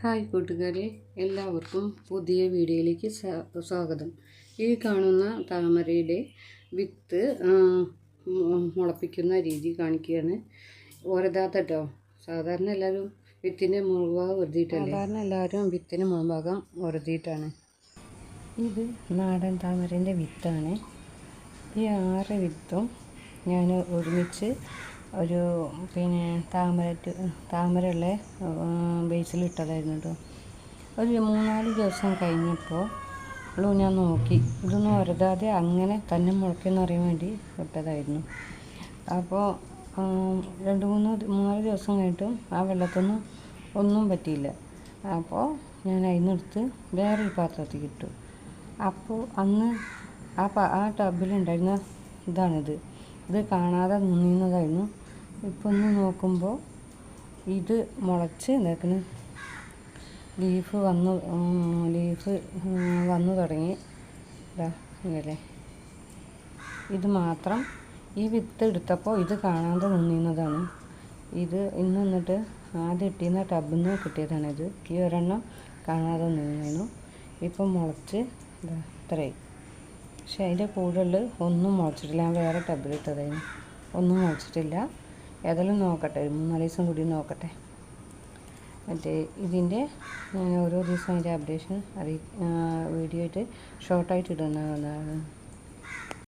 Hi കൂട്ടുകാരെ, എല്ലാവർക്കും പുതിയ വീഡിയോയിലേക്ക് സ്വാഗതം. ഈ കാണുന്ന താമരയുടെ വിത്ത് മുളപ്പിക്കുന്ന രീതി കാണിക്കുകയാണ്. ഓരതാത്തട്ടോ, സാധാരണ എല്ലാവരും വിത്തിൻ്റെ മുൾഭാഗം ഒരതിയിട്ടാണ്. ഇത് നാടൻ താമരേൻ്റെ വിത്താണ്. ഈ 6 വിത്തും ഞാൻ ഒരുമിച്ച് ഒരു താമരയുള്ള ബേസിലിട്ടതായിരുന്നു കേട്ടോ. ഒരു 3-4 ദിവസം കഴിഞ്ഞപ്പോൾ ഞാൻ നോക്കി, ഇതൊന്നും ഒരതാതെ അങ്ങനെ തന്നെ മുളയ്ക്കുമെന്ന് അറിയാൻ വേണ്ടി ഇട്ടതായിരുന്നു. അപ്പോൾ 3-4 ദിവസം കഴിഞ്ഞിട്ടും ആ വെള്ളത്തൊന്നും ഒന്നും പറ്റിയില്ല. അപ്പോൾ ഞാൻ അതിനെടുത്ത് വേറൊരു പാത്രത്തിൽ ഇട്ടു. അപ്പോൾ അന്ന് ആ ടബിലുണ്ടായിരുന്ന ഇത് കാണാതെ നിന്നതായിരുന്നു. ഇപ്പം ഒന്ന് നോക്കുമ്പോൾ ഇത് മുളച്ച് എന്താക്കുന്നു, ലീഫ് വന്നു തുടങ്ങി. ഇങ്ങനെ ഇത് മാത്രം ഈ വിത്ത് എടുത്തപ്പോൾ ഇത് കാണാതെ നിന്നതാണ്. ഇത് എന്നിട്ട് ആദ്യം ഇട്ടിരുന്ന ടബിൽ നിന്ന് കിട്ടിയതാണിത്. ഈ ഒരെണ്ണം കാണാതെ നിന്നു. ഇപ്പം മുളച്ച് ഇത്രയായി. പക്ഷെ അതിൻ്റെ കൂടുതൽ ഒന്നും മുളച്ചിട്ടില്ല. ഞാൻ വേറെ ടബിലിട്ടതായിരുന്നു, ഒന്നും മുളച്ചിട്ടില്ല. ഏതായാലും നോക്കട്ടെ, 3-4 ദിവസം കൂടി നോക്കട്ടെ. ഇതിൻ്റെ ഓരോ ദിവസം അതിൻ്റെ അപ്ഡേഷൻ വീഡിയോ ആയിട്ട് ഷോർട്ടായിട്ട് ഇടുന്നതാണ്.